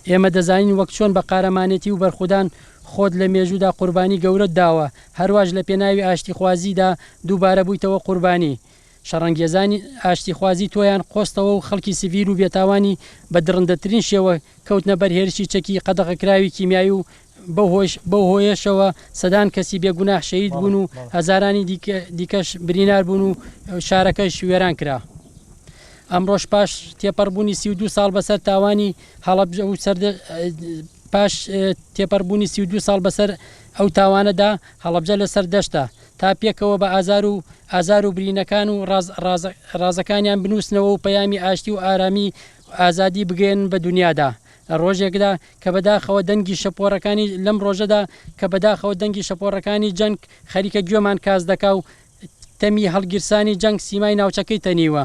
ئێمە دەزانین وەک چۆن بە قارەمانێتی و بەرخودان خۆت لە مێژوودا قوربانی گەورەت داوە، هەروەش لە پێناوی ئاشتیخوازیدا دووبارە بوویتەوە قوربانی. شەڕەنگێزانی ئاشتیخوازی تۆیان قۆستەوە و خەڵکی سڤیل و بێتاوانی بە درڕندەترین شێوە کەوتنە بەر هێرشی چەکی قەدەغەکراوی کیمیایی و بەو هۆیەشەوە سەدان کەسی بێگوناح شەهید بوون و هەزارانی دیکەش برینار بوون و شارەکەش وێران کرا. ئەمڕۆژ پاش تێپەڕبوونی 32 ساڵ بەسەر تاوانی هەڵەبجە و پاش تێپەڕبوونی 32 ساڵ بەسەر ئەو تاوانەدا هەڵەبجە لەسەر دەشتە تا پێکەوە بە ئازار و برینەکان و ڕازەکانیان بنووسنەوە و پەیامی ئاشتی و ئارامی ئازادی بگەێن بە دنیادا. لە ڕۆژێکدا کە بەداخەوە دەنگی شەپۆڕەکانی لەم ڕۆژەدا کە بەداخەوە دەنگی شەپۆڕەکانی جەنگ خەریکە گوێمان کاس دەکا و تەمی هەڵگیرسانی جەنگ سیمای ناوچەکەی تەنیوە.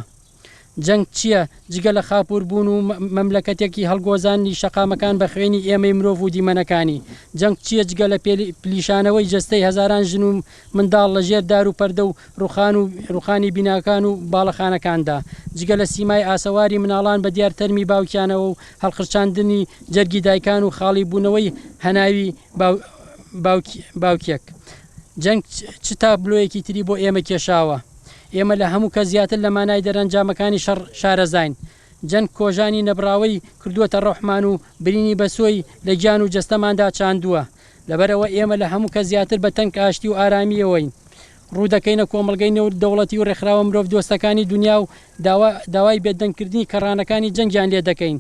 جەنگ چییە جگە لە خاپور بوون و مەملەکەتێکی هەڵگۆزانی شەقامەکان بە خوێنی ئێمەی مرۆڤ و دیمەنەکانی؟ جەنگ چییە جگە لە پلیشانەوەی جەستەی هەزاران ژن و منداڵ لە ژێر دار و پەردە و ڕوخانی بیناکان و باڵەخانەکاندا، جگە لە سیمای ئاسەواری مناڵان بە دیار تەرمی باوکیانەوە و هەڵخرچاندنی جەرگی دایکان و خاڵی بوونەوەی هەناوی باوکێک؟ جەنگ چ تابلۆیەکی تری بۆ ئێمە کێشاوە؟ ئێمە لە هەموو کە زیاتر لە مانای دەرەنجامەکانی شارەزاین. جەنگ کۆژانی نەبراوەی کردووەتە ڕەحمان و برینی بەسۆی لە گیان و جەستەماندا چاندووە. لەبەرەوە ئێمە لە هەموو کە زیاتر بە تەنگ ئاشتی و ئارامیەوەین. ڕوودەکەینە کۆمەڵگەی نەوت دەوڵەتی و ڕێکخراوە مرۆڤ دۆستەکانی دنیا و داوای بێدەنگکردنی کەڕانەکانی جەنگیان لێ دەکەین.